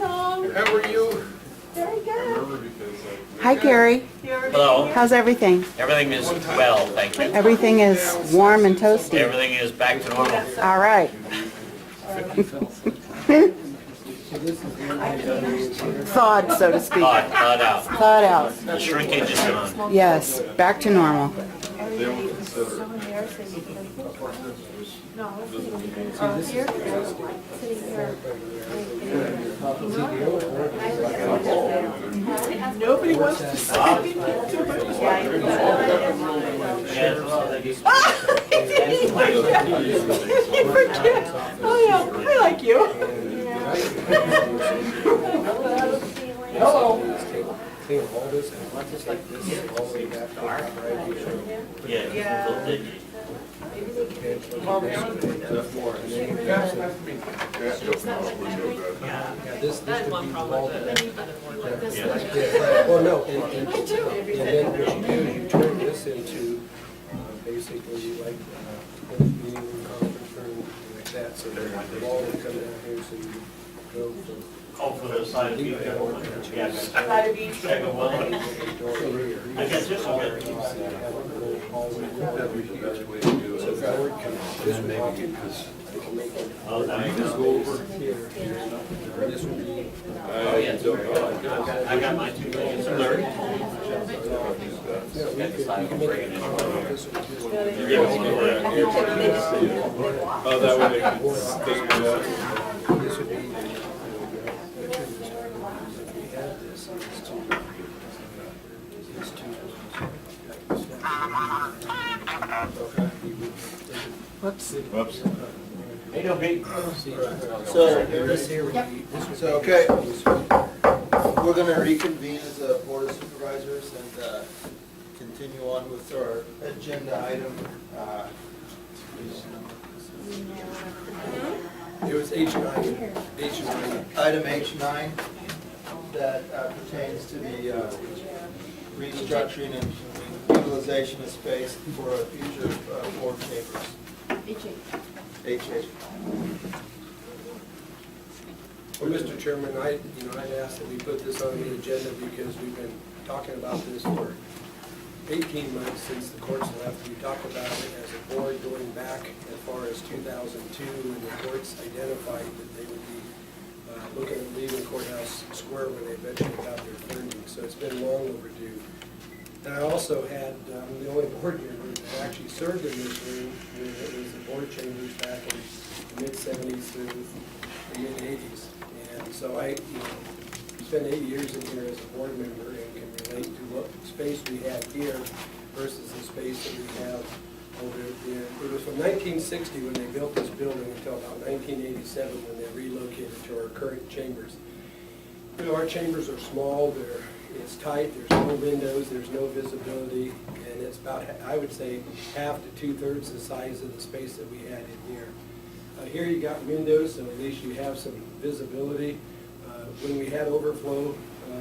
Tom. How are you? Very good. Hi, Gary. Hello. How's everything? Everything is well, thank you. Everything is warm and toasty. Everything is back to normal. All right. Thawed, so to speak. Thawed out. Thawed out. The shrinkage is gone. Yes, back to normal. Nobody wants to see me too much. Oh yeah, I like you. Hello. Well, no, and then what you do is you turn this into basically like a meeting room, conference room, like that, so the wall will come down here, so you go from. Oh, for the side view. Yes. Side of each. I got this one. Oh, yeah. I got mine too. It's blurry. Oh, that way they can take it out. This would be. Whoops. Whoops. Hey, no big. So, okay, we're going to reconvene as a Board of Supervisors and continue on with our agenda item. It was H9. H9. Item H9 that pertains to the restructuring and utilization of space for future board chambers. H8. Well, Mr. Chairman, I'd ask that we put this on the agenda because we've been talking about this for 18 months since the courts left. We talked about it as a board going back as far as 2002 when the courts identified that they would be looking at leaving Courthouse Square when they eventually got their funding. So it's been long overdue. And I also had, the only board member that actually served in this room when it was the board chambers back in the mid-70s through the mid-80s. And so I spent 8 years in here as a board member and can relate to what space we have here versus the space that we have over there. It was from 1960 when they built this building until about 1987 when they relocated to our current chambers. You know, our chambers are small, it's tight, there's no windows, there's no visibility, and it's about, I would say, half to two-thirds the size of the space that we had in here. Here you got windows, so at least you have some visibility. When we had overflow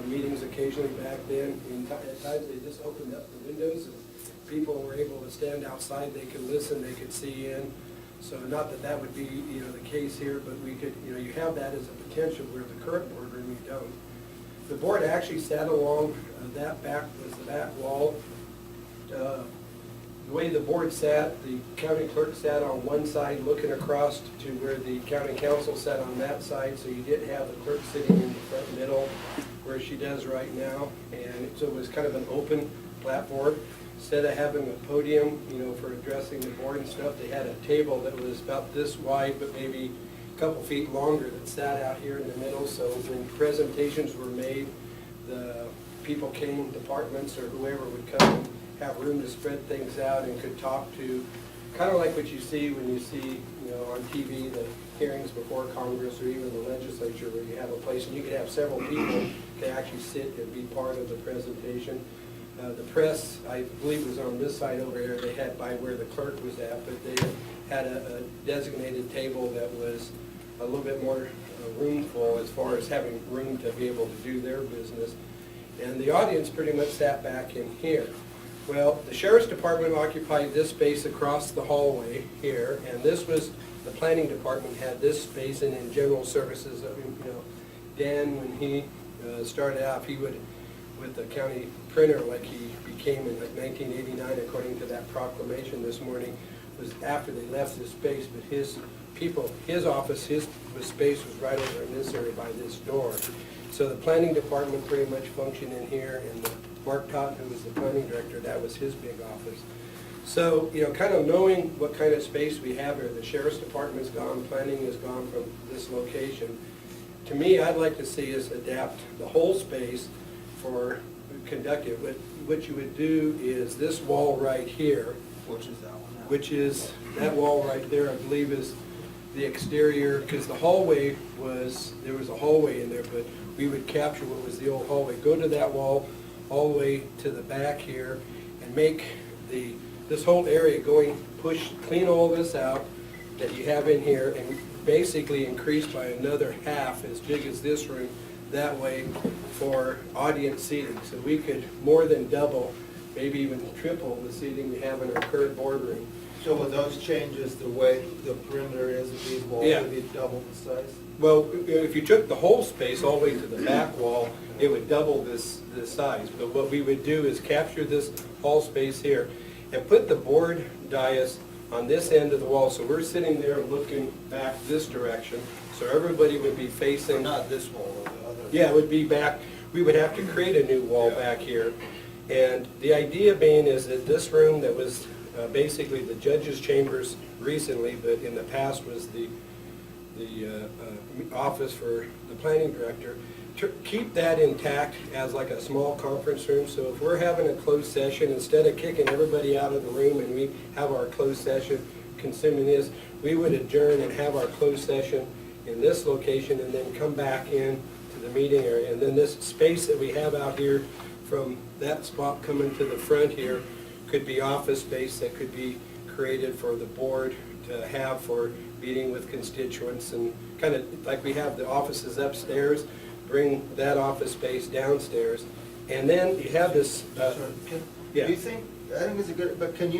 meetings occasionally back then, at times they just opened up the windows and people were able to stand outside, they could listen, they could see in. So not that that would be the case here, but we could, you have that as a potential where the current boardroom you don't. The board actually sat along that back was the back wall. The way the board sat, the county clerk sat on one side looking across to where the county council sat on that side, so you didn't have the clerk sitting in the front middle where she does right now. And so it was kind of an open platform. Instead of having a podium, for addressing the board and stuff, they had a table that was about this wide, but maybe a couple feet longer that sat out here in the middle. So when presentations were made, the people came, departments or whoever would come and have room to spread things out and could talk to, kind of like what you see when you see, on TV, the hearings before Congress or even the legislature where you have a place and you could have several people can actually sit and be part of the presentation. The press, I believe, was on this side over here. They had by where the clerk was at, but they had a designated table that was a little bit more roomful as far as having room to be able to do their business. And the audience pretty much sat back in here. Well, the Sheriff's Department occupied this space across the hallway here, and this was, the Planning Department had this space, and in General Services, Dan, when he started out, he would, with the county printer like he became in like 1989, according to that proclamation this morning, was after they left this space, but his people, his office, his space was right over in this area by this door. So the planning department pretty much functioned in here, and Mark Totten, who was the planning director, that was his big office. So, you know, kind of knowing what kind of space we have here, the sheriff's department's gone, planning is gone from this location. To me, I'd like to see us adapt the whole space for conductive. What you would do is this wall right here, Which is that one? which is, that wall right there, I believe is the exterior, because the hallway was, there was a hallway in there, but we would capture what was the old hallway. Go to that wall all the way to the back here and make this whole area going, clean all this out that you have in here and basically increase by another half as big as this room that way for audience seating. So we could more than double, maybe even triple the seating we have in our current boardroom. So with those changes, the way the perimeter is of these walls, Yeah. would be double the size? Well, if you took the whole space all the way to the back wall, it would double this size. But what we would do is capture this hall space here and put the board dais on this end of the wall. So we're sitting there looking back this direction. So everybody would be facing. Not this wall, or the other? Yeah, it would be back. We would have to create a new wall back here. And the idea being is that this room that was basically the judge's chambers recently, but in the past was the office for the planning director, to keep that intact as like a small conference room. So if we're having a closed session, instead of kicking everybody out of the room and we have our closed session consuming this, we would adjourn and have our closed session in this location and then come back in to the meeting area. And then this space that we have out here from that spot coming to the front here could be office space that could be created for the board to have for meeting with constituents, and kind of like we have the offices upstairs, bring that office space downstairs. And then you have this, yeah. Do you think, I think it's a good, but can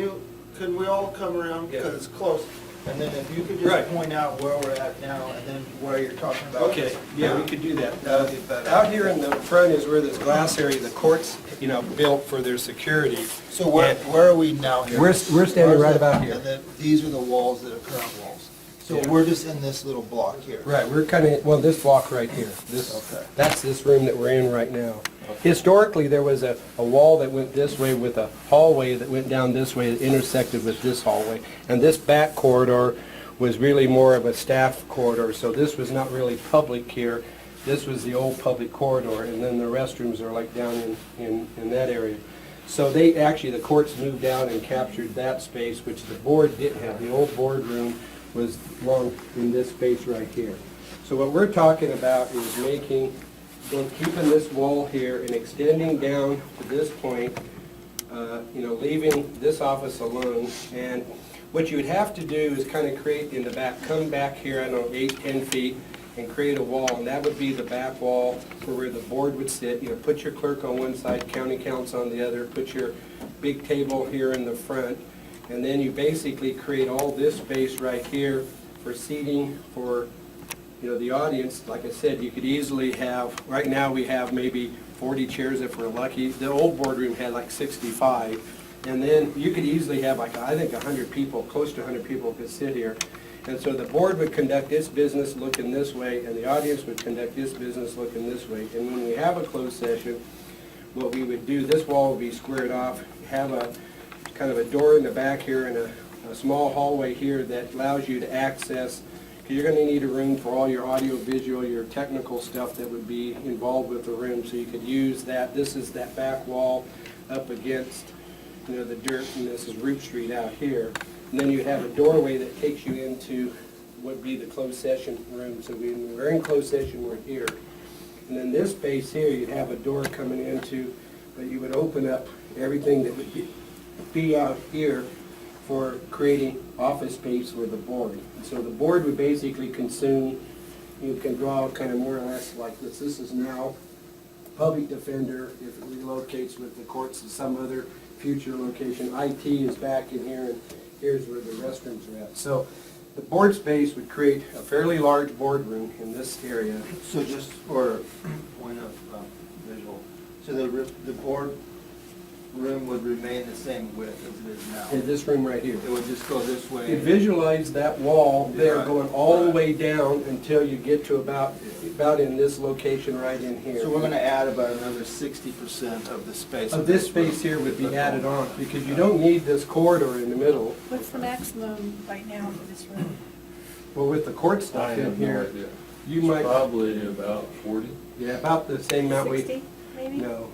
we all come around, because Yeah. it's close, and then if you could Right. just point out where we're at now, and then where you're talking about. Okay, yeah, we could do that. That would be better. Out here in the front is where this glass area, the courts, you know, built for their security. So where are we now here? We're standing right about here. And then these are the walls that are current walls. So Yeah. we're just in this little block here. Right, we're kind of, well, this block right here, Okay. that's this room that we're in right now. Historically, there was a wall that went this way with a hallway that went down this way that intersected with this hallway. And this back corridor was really more of a staff corridor, so this was not really public here. This was the old public corridor, and then the restrooms are like down in that area. So they, actually, the courts moved down and captured that space, which the board didn't have. The old boardroom was long in this space right here. So what we're talking about is keeping this wall here and extending down to this point, you know, leaving this office alone. And what you would have to do is kind of create in the back, come back here, I don't know, 8, 10 feet, and create a wall, and that would be the back wall for where the board would sit. You know, put your clerk on one side, county counsel on the other, put your big table here in the front, and then you basically create all this space right here for seating for, you know, the audience. Like I said, you could easily have, right now we have maybe 40 chairs if we're lucky. The old boardroom had like 65. And then you could easily have like, I think 100 people, close to 100 people could sit here. And so the board would conduct its business looking this way, and the audience would conduct its business looking this way. And when we have a closed session, what we would do, this wall would be squared off, have a kind of a door in the back here and a small hallway here that allows you to access, because you're going to need a room for all your audio, visual, your technical stuff that would be involved with the room. So you could use that. This is that back wall up against, you know, the dirt, and this is Root Street out here. And then you have a doorway that takes you into what would be the closed session room. So when we're in closed session, we're here. And then this space here, you'd have a door coming into, but you would open up everything that would be out here for creating office space for the board. And so the board would basically consume, you can draw kind of more or less like this. This is now public defender if it relocates with the courts to some other future location. IT is back in here, and here's where the restrooms are at. So the board space would create a fairly large boardroom in this area. So just for point of visual, so the board room would remain the same width as it is now? In this room right here. It would just go this way? You visualize that wall there Right. going all the way down until you get to about in this location right in here. So we're gonna add about another 60% of the space. Of this space here would be added on, because you don't need this corridor in the middle. What's the maximum right now for this room? Well, with the court I stuff in have no here, idea. you might, Probably about 40. yeah, about the same amount we, 60, maybe? no,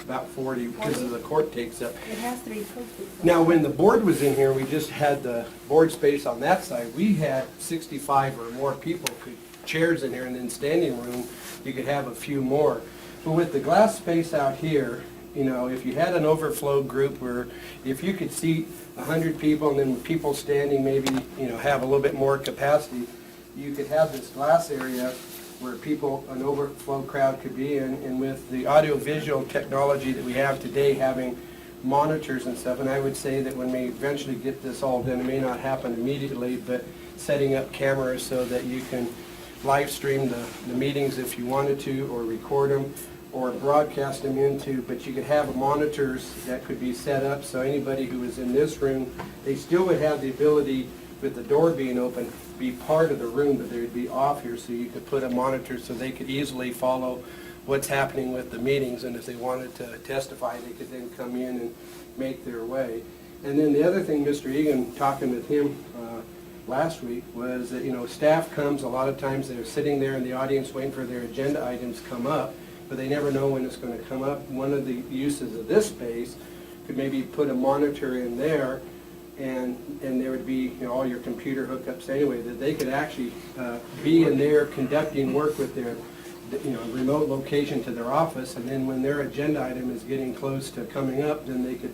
about 40, because of the court takes up. It has to be posted. Now, when the board was in here, we just had the board space on that side. We had 65 or more people, chairs in here, and then standing room, you could have a few more. But with the glass space out here, you know, if you had an overflow group where if you could seat 100 people and then people standing maybe, you know, have a little bit more capacity, you could have this glass area where people, an overflow crowd could be in, and with the audio-visual technology that we have today, having monitors and stuff, and I would say that when we eventually get this all done, it may not happen immediately, but setting up cameras so that you can live stream the meetings if you wanted to, or record them, or broadcast them into, but you could have monitors that could be set up, so anybody who was in this room, they still would have the ability, with the door being open, be part of the room, but they would be off here, so you could put a monitor so they could easily follow what's happening with the meetings, and if they wanted to testify, they could then come in and make their way. And then the other thing, Mr. Egan, talking with him last week, was that, you know, staff comes, a lot of times they're sitting there in the audience waiting for their agenda items to come up, but they never know when it's going to come up. One of the uses of this space could maybe put a monitor in there, and there would be, you know, all your computer hookups anyway, that they could actually be in there conducting work with their, you know, remote location to their office, and then when their agenda item is getting close to coming up, then they could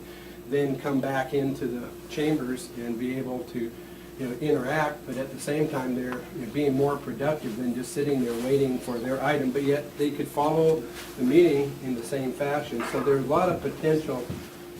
then come back into the chambers and be able to, you know, interact, but at the same time they're, you know, being more productive than just sitting there waiting for their item, but yet they could follow the meeting in the same fashion. So there's a lot of potential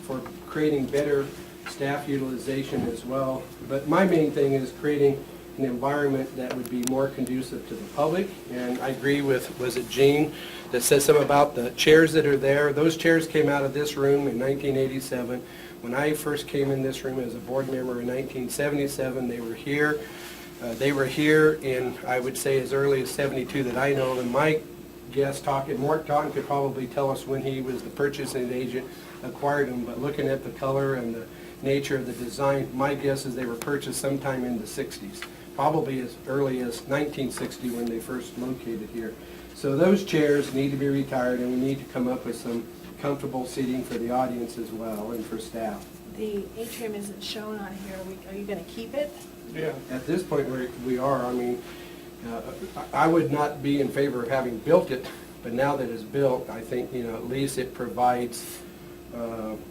for creating better staff utilization as well. But my main thing is creating an environment that would be more conducive to the public. And I agree with, was it Jean, that said something about the chairs that are there. Those chairs came out of this room in 1987. When I first came in this room as a board member in 1977, they were here. They were here in, I would say, as early as 72 that I know. And my guess, Mort Totten could probably tell us when he was the purchasing agent, acquired them. But looking at the color and the nature of the design, my guess is they were purchased sometime in the 60s, probably as early as 1960 when they first located here. So those chairs need to be retired, and we need to come up with some comfortable seating for the audience as well, and for staff. The atrium isn't shown on here. Are you going to keep it? Yeah. At this point, we are. I mean, I would not be in favor of having built it, but now that it's built, I think, you know, at least it provides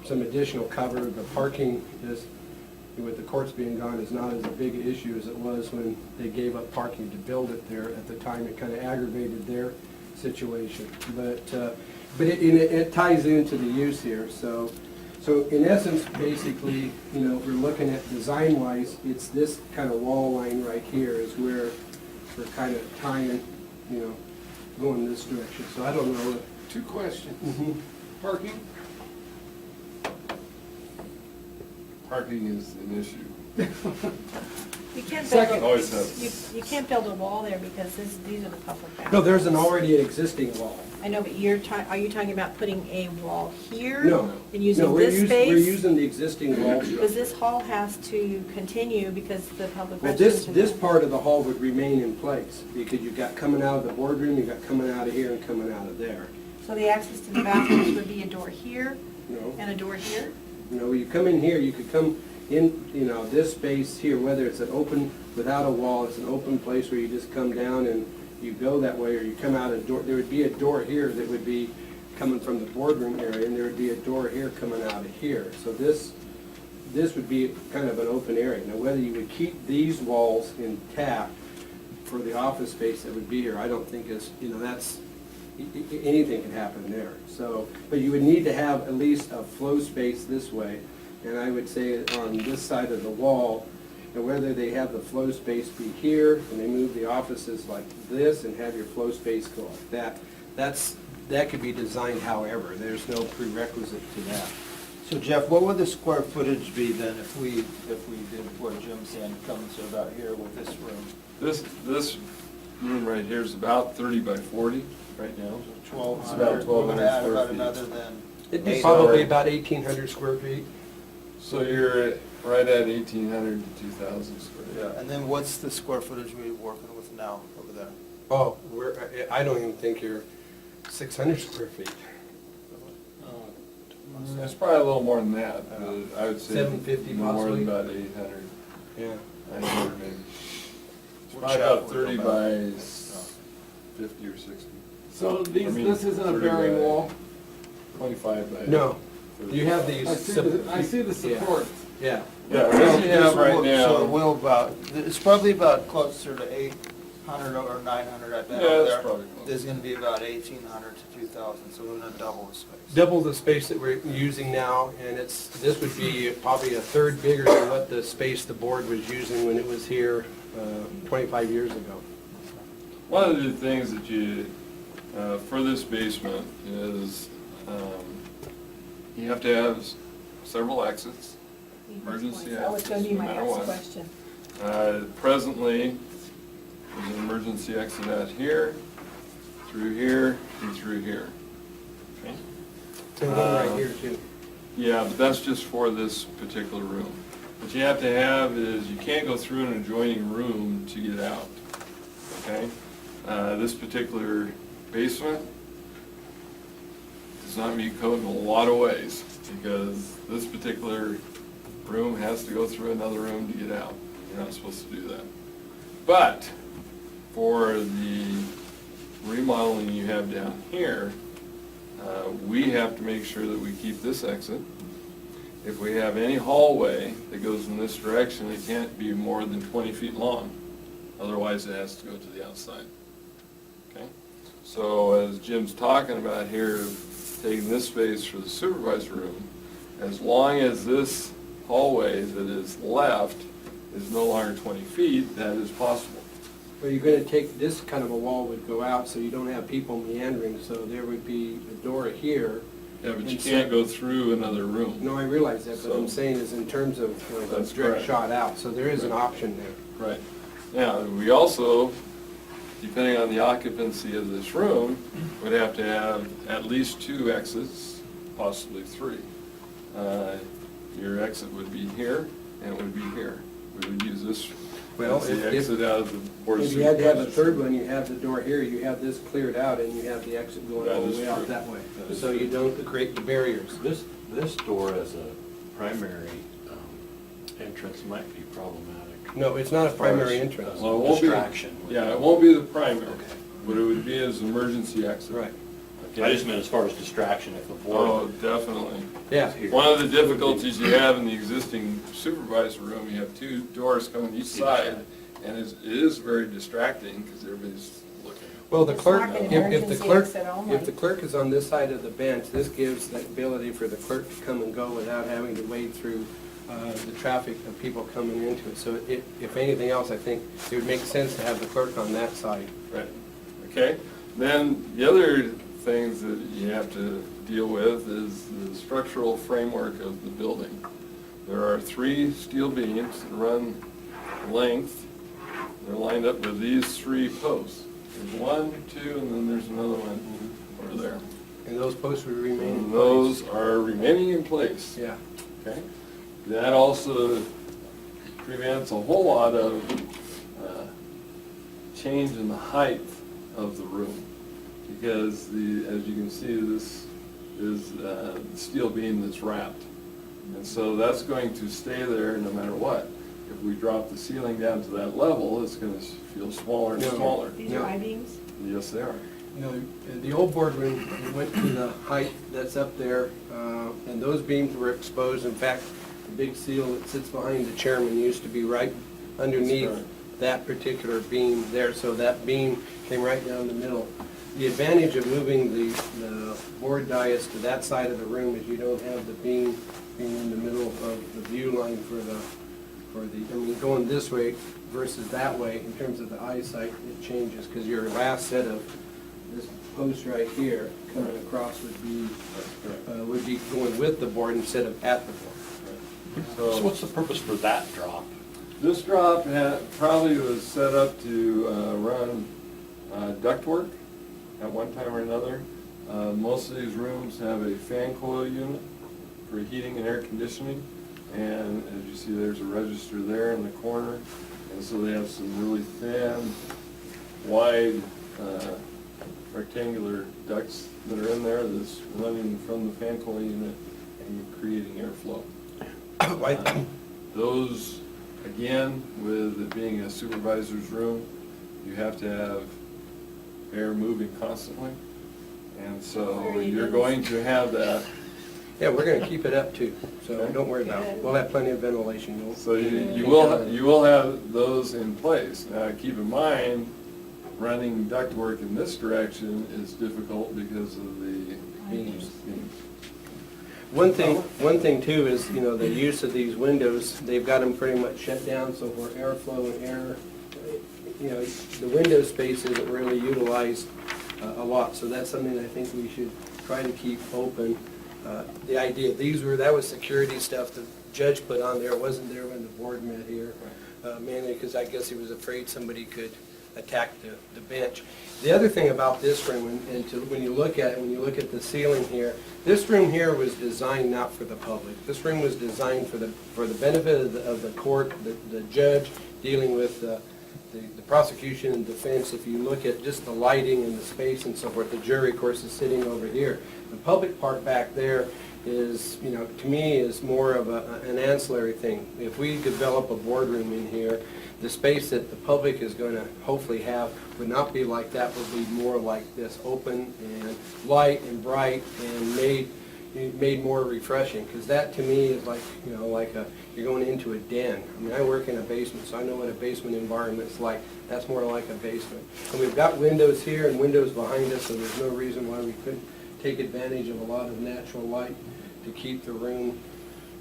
some additional cover. The parking is, with the courts being gone, is not as a big issue as it was when they gave up parking to build it there. At the time, it kind of aggravated their situation. But it ties into the use here. So in essence, basically, you know, if we're looking at design-wise, it's this kind of wall line right here is where we're kind of tying, you know, going this direction. So I don't know. Two questions. Parking? Parking is an issue. You can't Second. build Always has. you can't build a wall there because these are the public boundaries. No, there's already an existing wall. I know, but are you talking about putting a wall here? No. And using No, we're this space? We're using the existing wall Because structure. this hall has to continue because the public. But restrooms are this there. part of the hall would remain in place, because you've got coming out of the boardroom, you've got coming out of here and coming out of there. So the access to the bathrooms would be a door here You know, and a door here? you know, you come in here, you could come in, you know, this space here, whether it's an open, without a wall, it's an open place where you just come down and you go that way, or you come out a door. There would be a door here that would be coming from the boardroom area, and there would be a door here coming out of here. So this would be kind of an open area. Now, whether you would keep these walls intact for the office space that would be here, I don't think is, you know, that's, anything can happen there. So, but you would need to have at least a flow space this way, and I would say on this side of the wall, and whether they have the flow space be here, and they move the offices like this, and have your flow space go like that. That could be designed however, there's no prerequisite to that. So Jeff, what would the square footage be then if we did what Jim's saying, comes about here with this room? This room right here is about 30 by 40 right now. 1,200, about we're gonna 1,200 add square about feet. another then. It'd be 800. probably about 1,800 square feet. So you're right at 1,800 to 2,000 square. Yeah. And then what's the square footage we're working with now over there? Oh, I don't even think you're 600 square feet. It's probably a little more than that, but I would say 750 no more than possibly? about 800, Yeah. 900 maybe. It's What probably shop about would 30 go by back? 50 or 60. So I mean, this isn't a 30 bearing by wall? 25 by. No, 30. you have these. I see the Yeah. support. Yeah. Yeah, what you have right So it now. will about, it's probably about closer to 800 or 900, I bet, Yeah, over it's there. probably close. There's gonna be about 1,800 to 2,000, so we're gonna double the space. Double the space that we're using now, and this would be probably a third bigger than what the space the board was using when it was here 25 years ago. One of the things that you, for this basement is, you have to have several exits, emergency That was exits, gonna be no my matter next what. question. Presently, there's an emergency exit out here, and through here. Okay? And one right here too. Yeah, but that's just for this particular room. What you have to have is, you can't go through an adjoining room to get out, okay? This particular basement does not meet code in a lot of ways, because this particular room has to go through another room to get out. You're not supposed to do that. But, for the remodeling you have down here, we have to make sure that we keep this exit. If we have any hallway that goes in this direction, it can't be more than 20 feet long. Otherwise, it has to go to the outside. Okay? So as Jim's talking about here, taking this space for the supervisor room, as long as this hallway that is left is no longer 20 feet, that is possible. Well, you're gonna take, this kind of a wall would go out, so you don't have people meandering, so there would be a door here. Yeah, but you And so- can't go through another room. No, I realize that, but So- I'm saying is in terms of, you know, the That's direct correct. shot out, so there is an option there. Right. Now, we also, depending on the occupancy of this room, would have to have at least 2 exits, possibly 3. Your exit would be here, and it would be here. We would use this Well, as the if- exit out of the board of If you had to have a supervisors. third one, you have the door here, you have this cleared out, and you have the exit going That all the is way out true. that way. That is So you true. don't create the barriers. This door as a primary entrance might be problematic. No, it's not a primary entrance. Well, it won't be- Distraction. Yeah, it won't be the primary. Okay. What it would be is emergency exit. Right, Okay? I just meant as far as distraction, if the Oh, board definitely. yeah. here. One of the difficulties you have in the existing supervisor room, you have 2 doors coming each side, and it is very distracting, because everybody's looking. Well, the It's clerk, not an if the emergency clerk, exit only. if the clerk is on this side of the bench, this gives the ability for the clerk to come and go without having to wade through the traffic of people coming into it. So if anything else, I think it would make sense to have the clerk on that side. Right, okay? Then the other things that you have to deal with is the structural framework of the building. There are 3 steel beams that run length. They're lined up with these 3 posts. There's 1, 2, and then there's another one over there. And those posts would remain in And place. those are remaining in place. Yeah. Okay? That also prevents a whole lot of change in the height of the room. Because as you can see, this is the steel beam that's wrapped. And so that's going to stay there no matter what. If we drop the ceiling down to that level, it's going to feel smaller and No. smaller. These No. are I-beams? Yes, they are. You know, the old boardroom went to the height that's up there, and those beams were exposed. In fact, the big seal that sits behind the chairman used to be right underneath That's right. that particular beam there, so that beam came right down the middle. The advantage of moving the board dais to that side of the room is you don't have the beam being in the middle of the view line for the for the, I mean, going this way versus that way, in terms of the eyesight, it changes, because your last set of this post right here coming across would be going with the board instead of at the board. So what's the purpose for that drop? This drop probably was set up to run ductwork at one time or another. Most of these rooms have a fan coil unit for heating and air conditioning. And as you see, there's a register there in the corner. And so they have some really thin, wide, rectangular ducts that are in there that's running from the fan coil unit and creating airflow. Those, again, with it being a supervisor's room, you have to have air moving constantly. And so you're going to have that. Yeah, we're gonna keep it up too, so don't worry about it. We'll have plenty of ventilation. So you will have those in place. Now, keep in mind, running ductwork in this direction is difficult because of the beams. One thing too is, you know, the use of these windows, they've got them pretty much shut down, so for airflow and air, you know, the window space isn't really utilized a lot, so that's something I think we should try to keep open. The idea, that was security stuff the judge put on there, it wasn't there when the board met here, mainly because I guess he was afraid somebody could attack the bench. The other thing about this room, when you look at the ceiling here, this room here was designed not for the public. This room was designed for the benefit of the court, the judge dealing with the prosecution and defense. If you look at just the lighting and the space and so forth, the jury, of course, is sitting over here. The public part back there is, you know, to me, is more of an ancillary thing. If we develop a boardroom in here, the space that the public is going to hopefully have would not be like that, would be more like this, open and light and bright and made more refreshing. Because that to me is like, you know, like you're going into a den. I mean, I work in a basement, so I know what a basement environment's like. That's more like a basement. And we've got windows here and windows behind us, so there's no reason why we couldn't take advantage of a lot of natural light to keep the room,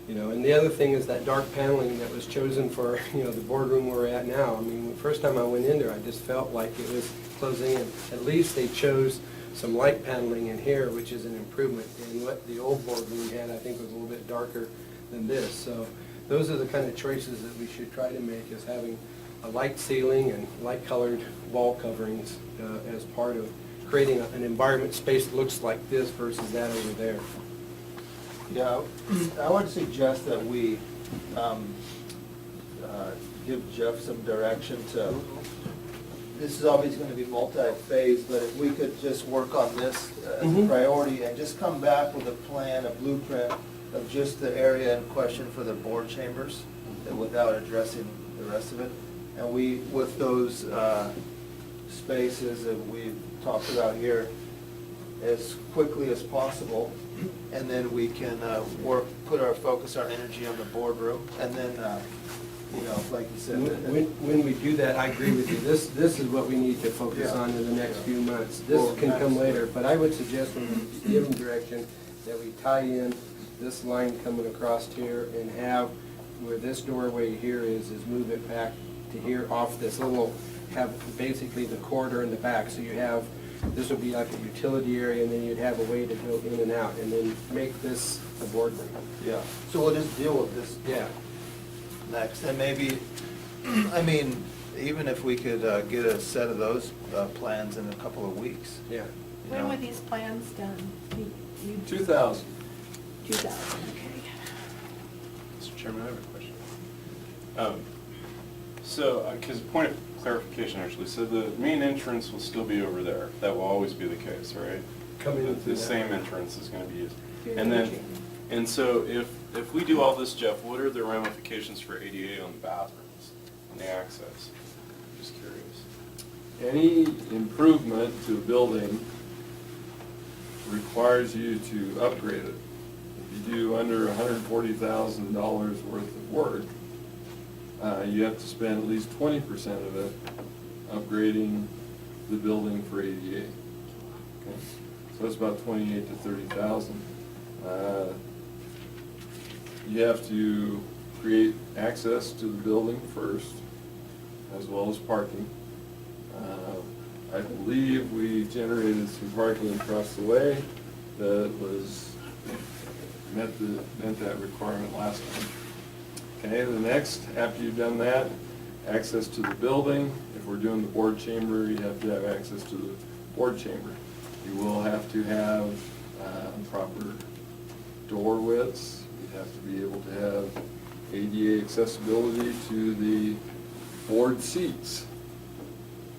you know. And the other thing is that dark paneling that was chosen for, you know, the boardroom we're at now. I mean, the first time I went in there, I just felt like it was closing in. At least they chose some light paneling in here, which is an improvement. And what the old boardroom had, I think, was a little bit darker than this. So those are the kind of choices that we should try to make, is having a light ceiling and light-colored wall coverings as part of creating an environment space that looks like this versus that over there. Yeah, I would suggest that we give Jeff some direction to, this is obviously going to be multi-phase, but if we could just work on this as a priority and just come back with a plan, a blueprint of just the area in question for the board chambers without addressing the rest of it. And we, with those spaces that we've talked about here, as quickly as possible, and then we can put our focus, our energy on the boardroom, and then, you know, like you said. When we do that, I agree with you. This is what we need to focus on in the next few months. This can come later, but I would suggest when we give them direction that we tie in this line coming across here and have where this doorway here is move it back to here off this little, have basically the corridor in the back. So you have, this would be like a utility area, and then you'd have a way to go in and out, and then make this a boardroom. Yeah, so we'll just deal with this next, and maybe, I mean, even if we could get a set of those plans in a couple of weeks. Yeah. When were these plans done? 2000. 2000, okay. Mr. Chairman, I have a question. Because point of clarification, actually, so the main entrance will still be over there. That will always be the case, right? Coming in through The that. same entrance is going to be used. Through And the then, gym. and so if we do all this, Jeff, what are the ramifications for ADA on the bathrooms, on the access? Just curious. Any improvement to a building requires you to upgrade it. If you do under $140,000 worth of work, you have to spend at least 20% of it upgrading the building for ADA. Okay? So that's about 28 to 30,000. You have to create access to the building first, as well as parking. I believe we generated some parking across the way that was, met that requirement last time. Okay, the next, after you've done that, access to the building. If we're doing the board chamber, you have to have access to the board chamber. You will have to have proper door widths. You have to be able to have ADA accessibility to the board seats.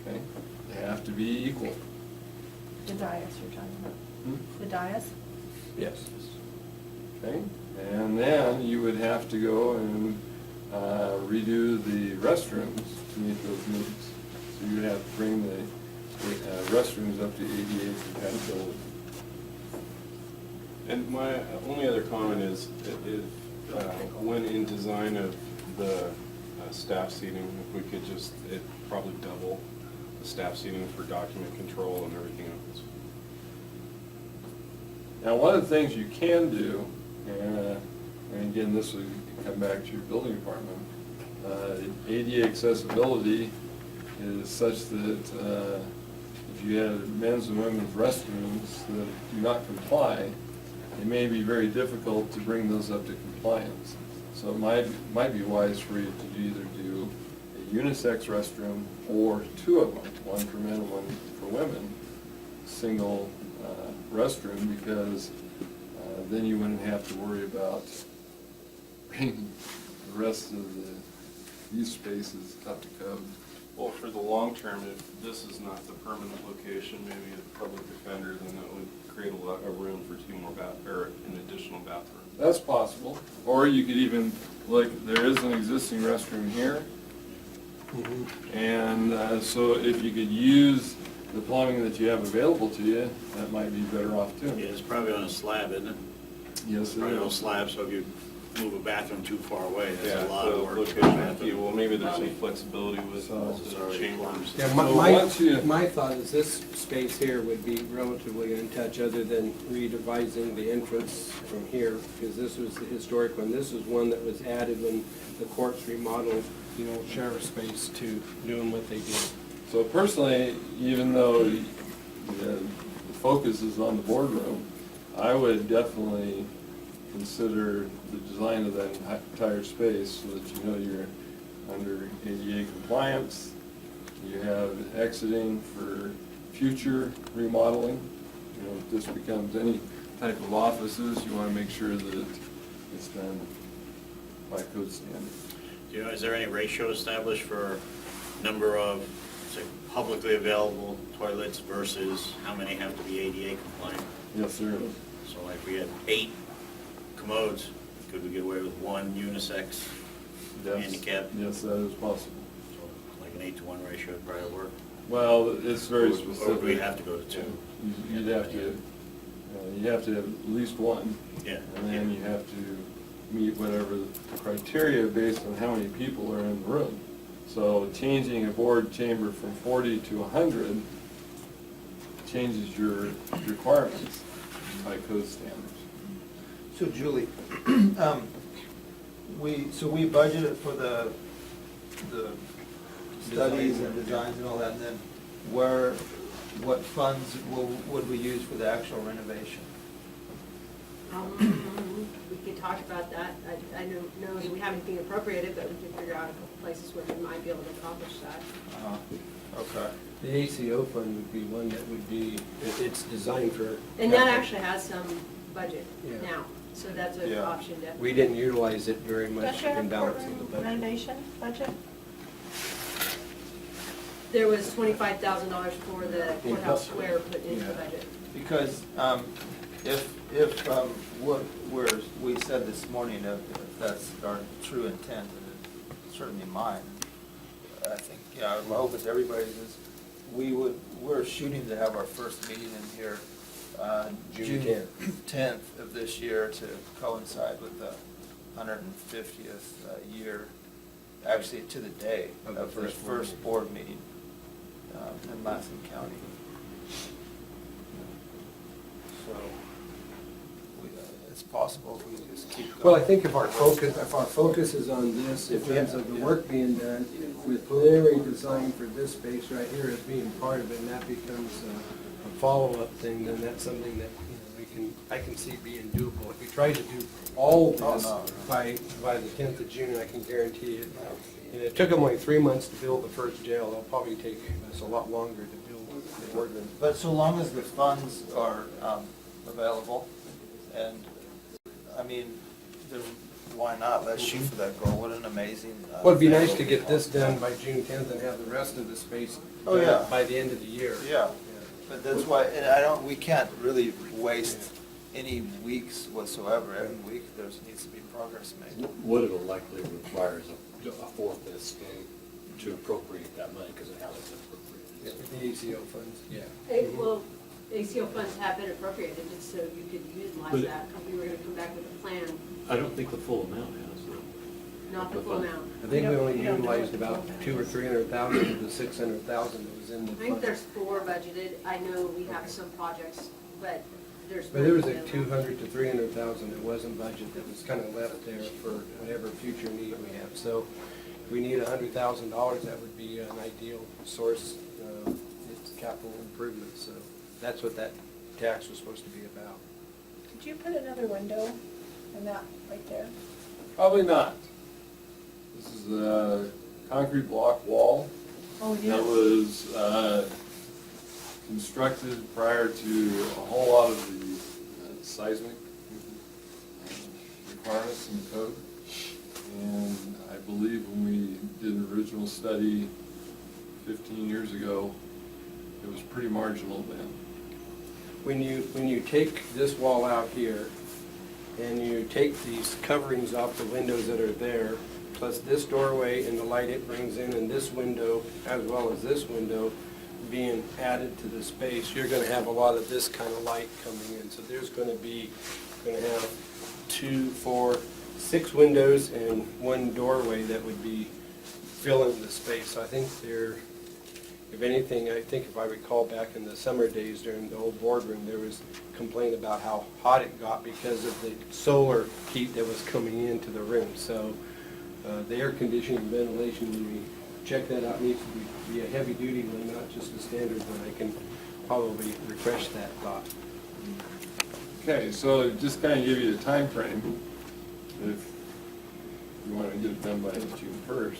Okay, they have to be equal. The dais you're talking about? Hmm? The dais? Yes. Okay, and then you would have to go and redo the restrooms to meet those needs. So you'd have to bring the restrooms up to ADA compatibility. And my only other comment is, when in design of the staff seating, if we could just, it probably double the staff seating for document control and everything else. Now, one of the things you can do, and again, this would come back to your building department, ADA accessibility is such that if you have men's and women's restrooms that do not comply, it may be very difficult to bring those up to compliance. So it might be wise for you to either do a unisex restroom or two of them, one for men and one for women, single restroom, because then you wouldn't have to worry about bringing the rest of the use spaces up to code. Well, for the long term, if this is not the permanent location, maybe a public defender, then that would create a room for two more or an additional bathroom. That's possible. Or you could even, like, there is an existing restroom here. And so if you could use the plumbing that you have available to you, that might be better off too. Yeah, it's probably on a slab, isn't it? Yes, it Probably on a is. slab, so if you move a bathroom too far away, Yeah, that's a lot the of work. location key, well, maybe there's some flexibility with So- the chambers. Yeah, So once you- my thought is this space here would be relatively untouched, other than redevising the entrance from here, because this was the historic one. This was one that was added when the courts remodeled the old sheriff's space to doing what they did. So personally, even though the focus is on the boardroom, I would definitely consider the design of that entire space so that you know you're under ADA compliance. You have exiting for future remodeling. You know, if this becomes any type of offices, you want to make sure that it's done by code standards. You know, is there any ratio established for number of, say, publicly available toilets versus how many have to be ADA compliant? Yes, there is. So like we had 8 commodes, could we get away with 1 unisex Yes. handicap? Yes, that is possible. So like an 8-to-1 ratio would probably work. Well, it's very Or specific. would we have to go to 2? You'd have to, you have to have at least one. Yeah. And then you have to meet whatever the criteria based on how many people are in the room. So changing a board chamber from 40 to 100 changes your requirements by code standards. So Julie, we budgeted for the studies and designs and all that, and then what funds would we use for the actual renovation? We could talk about that. I don't know that we have anything appropriated, but we can figure out a couple places where we might be able to accomplish that. Okay. The ACO fund would be one that would be, it's designed for. And that actually has some budget Yeah. now, so that's an Yeah. option definitely. We didn't utilize it very much Does your in balancing the courtroom budget. renovation budget? There was $25,000 for the courthouse square put into the Yeah. budget. Because if what we said this morning, if that's our true intent, and it's certainly mine, I think, my hope is everybody's is, we're shooting to have our first meeting in here June 10th of this year to coincide with the 150th year, actually to the day Of the of the first board first board meeting in Lassen County. So, it's possible if we just keep going. Well, I think if our focus is on this, in terms of the work being done, with preliminary design for this space right here as being part of it, and that becomes a follow-up thing, then that's something that, I can see being doable. If we try to do all of this by the 10th of June, I can guarantee it. And it took them only 3 months to build the first jail. It'll probably take us a lot longer to build the boardroom. But so long as the funds are available, and, I mean, why not? Let's shoot for that goal. What an amazing. Well, it'd be nice to get this done by June 10th and have the rest of the space Oh, yeah. by the end of the year. Yeah, but that's why, and we can't really waste any weeks whatsoever. Every week, needs to be progress made. What it'll likely require is a fourth this to appropriate that money because of how it's appropriated. The ACO funds, yeah. Well, ACO funds have been appropriated, just so you could utilize But- that, if we were gonna come back with a plan, I don't think the full amount has, though. not the full amount. I think we only utilized about 200,000 or 300,000 of the 600,000 that was in the I fund. think there's 4 budgeted, I know we have some projects, but there's. But there was money like available. 200 to 300,000 that wasn't budgeted, that was kind of left there for whatever future need we have. So if we need $100,000, that would be an ideal source. It's capital improvement, so that's what that tax was supposed to be about. Did you put another window in that right there? Probably not. This is a concrete block wall Oh, that was constructed prior to a whole lot of the seismic requirements in the code. And I believe when we did an original study 15 years ago, it was pretty marginal then. When you take this wall out here, and you take these coverings off the windows that are there, plus this doorway and the light it brings in, and this window, as well as this window being added to the space, you're gonna have a lot of this kind of light coming in. So there's gonna have 2, 4, 6 windows and 1 doorway that would be filling the space. So I think if anything, I think if I recall back in the summer days during the old boardroom, there was complaint about how hot it got because of the solar heat that was coming into the room. So the air conditioning and ventilation, when we check that out, needs to be a heavy duty one, not just a standard one. I can probably refresh that thought. Okay, so just kind of give you a time frame. If you want to get it done by June 1st or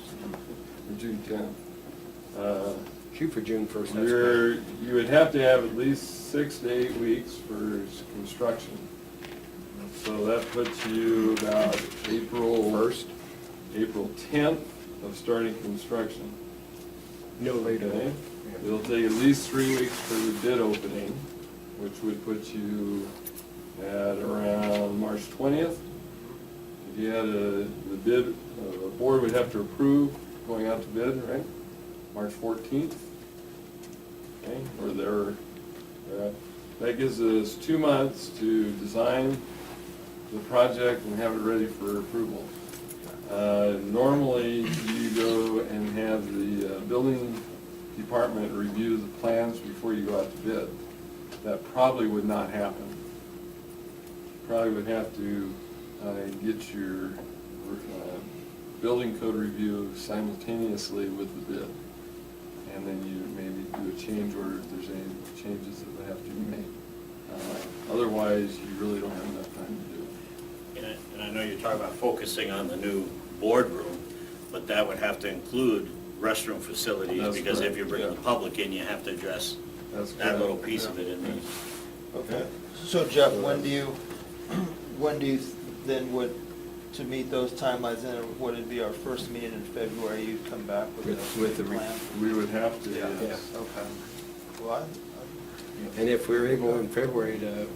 June 10th. Shoot for June 1st. That's great. You would have to have at least 6 to 8 weeks for construction. So that puts you about April 1st, April 10th of starting construction. No later. Okay? It'll take at least 3 weeks for the bid opening, which would put you at around March 20th. If you had the bid, the board would have to approve going out to bid, right? March 14th. Okay, or there, that gives us 2 months to design the project and have it ready for approval. Normally, you go and have the building department review the plans before you go out to bid. That probably would not happen. Probably would have to get your building code review simultaneously with the bid. And then you maybe do a change order if there's any changes that would have to be made. Otherwise, you really don't have enough time to do it. And I know you're talking about focusing on the new boardroom, but that would have to include restroom facilities, That's because if correct, you're bringing yeah. the public in, you have to address That's that correct, little piece yeah. of it in these. Okay. So Jeff, when do you then to meet those timelines, then would it be our first meeting in February, you'd come back with the plan? We would have to, Yeah, yes. okay. Well, And if we're able in February to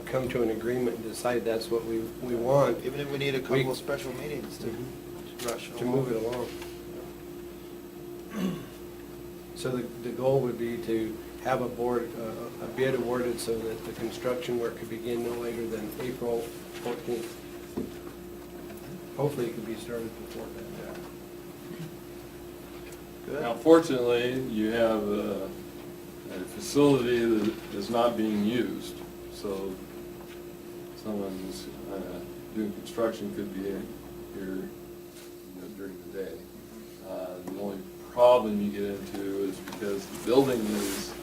come to an agreement and decide that's what we want, even if we need a couple of special meetings to rush to move it along. So the goal would be to have a bid awarded so that the construction work could begin no later than April 14th. Hopefully it could be started before that. Good. Now, fortunately, you have a facility that is not being used, so someone's doing construction could be here, during the day. The only problem you get into is because the building is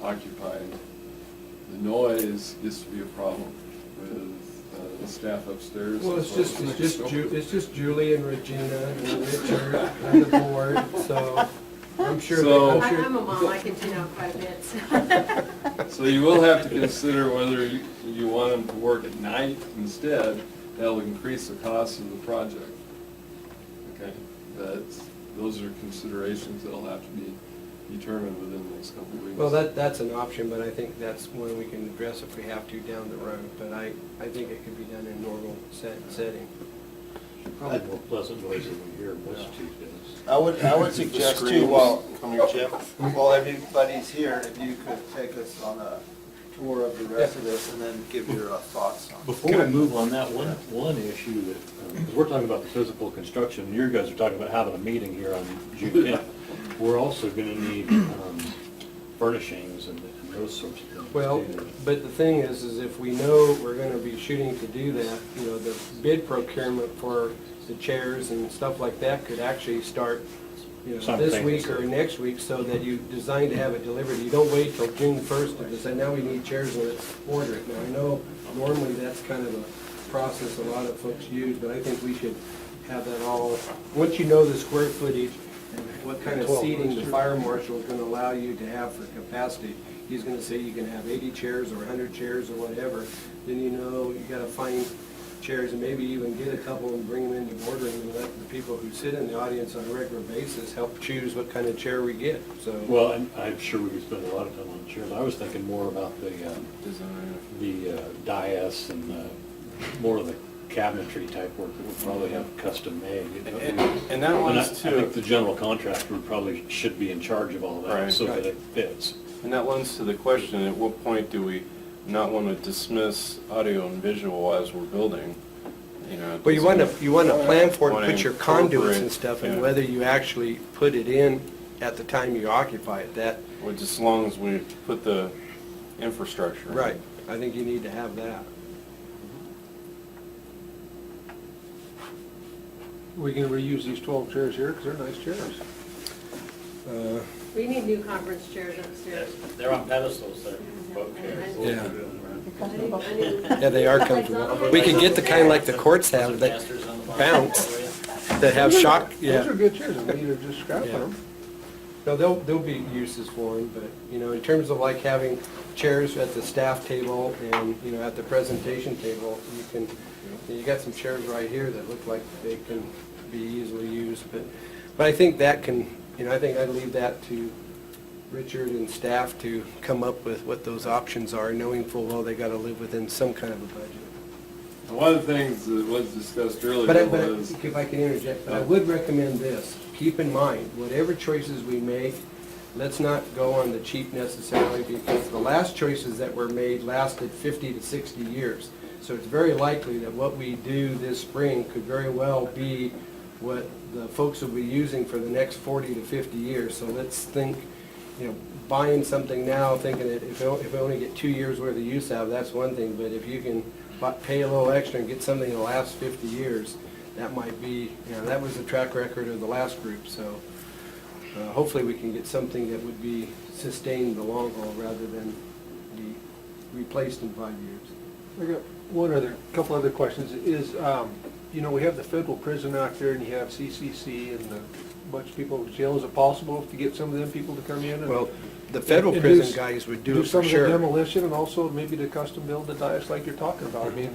occupied, the noise gets to be a problem with the staff upstairs. Well, as it's just Julie and Regina and Richard and the board, so I'm sure. So- I'm a mom, I can tune out quite a bit, so. So you will have to consider whether you want them to work at night instead. That'll increase the cost of the project. Okay, those are considerations that'll have to be determined within the next couple of weeks. Well, that's an option, but I think that's one we can address if we have to down the road. But I think it could be done in normal setting. Probably more pleasant noise than we hear most Tuesdays. I would suggest too, while everybody's here, if you could take us on a tour of the rest of this and then give your thoughts on it. Before we move on that, one issue that, because we're talking about the physical construction, and you guys are talking about having a meeting here on June 10th. We're also gonna need furnishings and those sorts of things. Well, too. but the thing is if we know we're gonna be shooting to do that, the bid procurement for the chairs and stuff like that could actually start, this week or next week, so that you design to have it delivered. You don't wait till June 1st to decide, now we need chairs, and let's order it. Now, I know normally that's kind of a process a lot of folks use, but I think we should have that all, once you know the square footage and what kind of seating the fire marshal is gonna allow you to have for capacity. He's gonna say you can have 80 chairs or 100 chairs or whatever, then you gotta find chairs and maybe even get a couple and bring them into boardroom and let the people who sit in the audience on a regular basis help choose what kind of chair we get, so. Well, I'm sure we could spend a lot of time on chairs. I was thinking more about the dais and more of the cabinetry type work that would probably have custom made. And that one's I think too, the general contractor probably should be in charge of all that Right. so that it fits. and that lends to the question, at what point do we not want to dismiss audio and visual as we're building? Well, you want to plan for it, Wanna put your conduits and incorporate, stuff, and yeah. whether you actually put it in at the time you occupy it, that, Which, as long as we put the infrastructure. in. right, I think you need to have that. We can reuse these 12 chairs here, because they're nice chairs. We need new conference chairs upstairs. They're on pedestals, they're both chairs. Yeah. I knew- Yeah, they are comfortable. We can get the kind like the courts have that Masters on the bottom. bounce, that have shock, Those yeah. are good chairs, and we either just scrap Yeah. them. No, there'll be uses for them, but, in terms of like having chairs at the staff table and, at the presentation table, you got some chairs right here that look like they can be easily used, but I think that can, I think I'd leave that to Richard and staff to come up with what those options are, knowing full well they gotta live within some kind of a budget. One of the things that was discussed But earlier was, if I can interject, but I would recommend this, keep in mind, whatever choices we make, let's not go on the cheap necessarily, because the last choices that were made lasted 50 to 60 years. So it's very likely that what we do this spring could very well be what the folks will be using for the next 40 to 50 years. So let's think, buying something now, thinking that if we only get 2 years worth of use out of it, that's one thing, but if you can pay a little extra and get something that lasts 50 years, that might be, that was the track record of the last group, so hopefully we can get something that would be sustained the long haul rather than be replaced in 5 years. I got couple other questions, is, we have the federal prison out there, and you have CCC and a bunch of people in jail. Is it possible to get some of them people to come in? And Well, the federal and prison do guys would do do it some for of the sure. demolition, and also maybe to custom build the dais like you're talking about? I mean,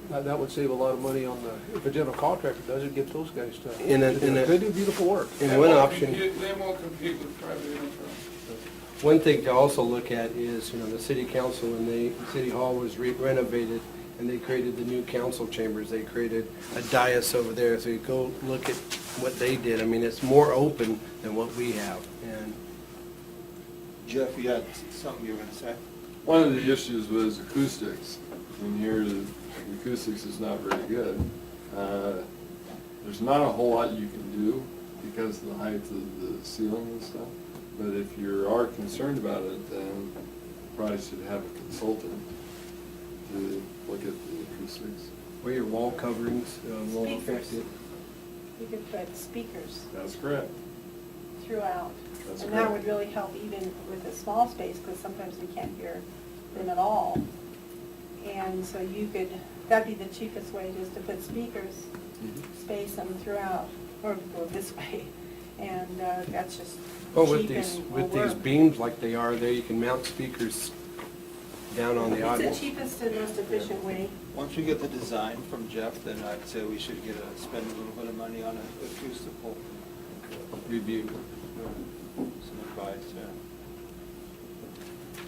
that would save a lot of money on if a general contractor does it, gets those guys to. They do beautiful work. And one option. They won't compete with private enterprise. One thing to also look at is, the city council, when City Hall was renovated, and they created the new council chambers, they created a dais over there, so you go look at what they did. I mean, it's more open than what we have, and Jeff, you had something you were gonna say? One of the issues was acoustics. And here, the acoustics is not very good. There's not a whole lot you can do because of the height of the ceiling and stuff. But if you are concerned about it, then probably should have a consultant to look at the acoustics. Where your wall coverings will Speakers. affect it. You could put speakers That's correct. throughout. That's And correct. that would really help even with a small space, because sometimes we can't hear them at all. And so you could, that'd be the cheapest way, just to put speakers, space them throughout, or go this way. And that's just Well, with cheap these, and with will these work. beams like they are there, you can mount speakers down on the It's audience. the cheapest and most efficient way. Once we get the design from Jeff, then I'd say we should spend a little bit of money on an acoustical Review. some advice,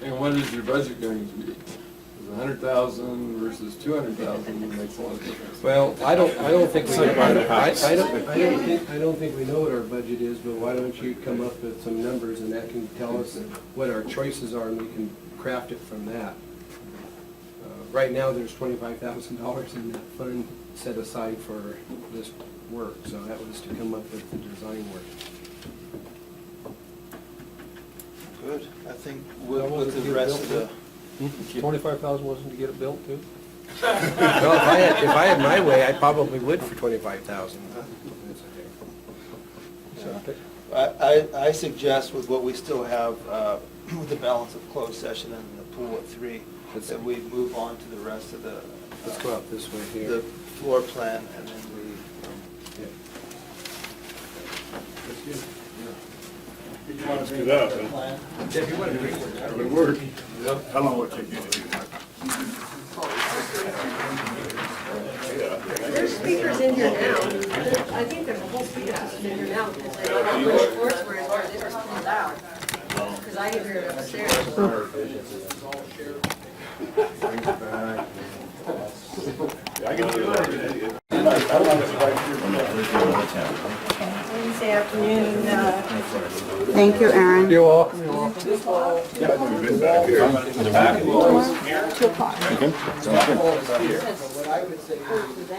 yeah. And what is your budget going to be? Is 100,000 versus 200,000 makes a lot of difference. Well, I don't think we, It's like buying a house. I don't think we know what our budget is, but why don't you come up with some numbers and that can tell us what our choices are and we can craft it from that. Right now, there's $25,000 in that fund set aside for this work, so that was to come up with the design work. Good, I think That with wasn't the to get rest of built, the, 25,000 wasn't to get it built too? Well, if I had my way, I probably would for 25,000. I suggest with what we still have, with the balance of closed session and the pool at 3, that we move on to the rest of the. Let's go out this way The here. floor plan, and then we. Did you want to bring up the plan? If you want to bring one, that would work. How long would it take you to do that? There's speakers in here now. I think there's a whole speaker system in here now, because they don't have much sports where it's just pretty loud. Because I can hear it upstairs. I can do that. Wednesday afternoon, Thank you, Aaron. You're welcome. 2 o'clock. What I would say is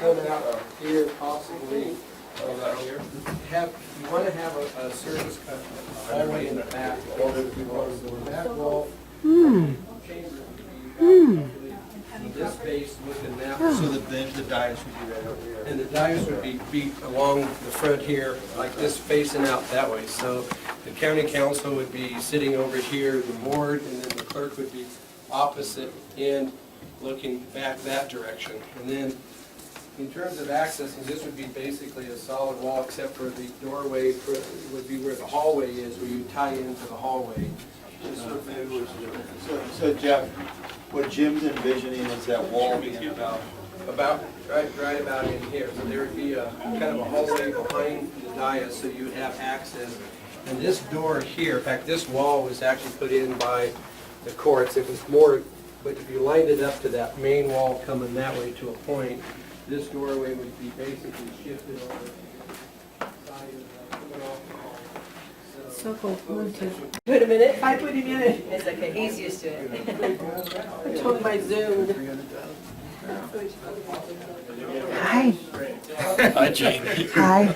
come out here possibly, here. You want to have a service, a hallway in the back, or if you want to, the back wall. Chamber would be in this space looking that way. So the dais would be right over here. And the dais would be along the front here, like this, facing out that way. So the county council would be sitting over here, the board, and then the clerk would be opposite end, looking back that direction. And then, in terms of accessing, this would be basically a solid wall, except for the doorway would be where the hallway is, where you tie into the hallway. So Jeff, what Jim's envisioning is that wall being about. Right about in here. So there would be a kind of a hallway behind the dais, so you would have access. And this door here, in fact, this wall was actually put in by the courts. It was more, but if you lined it up to that main wall coming that way to a point, this doorway would be basically shifted over the side of the, coming off the wall. So cool, Bluetooth. Wait a minute. I put him in it. It's okay, he's used to it. I told him I zoomed. Hi. Hi, Jamie. Hi.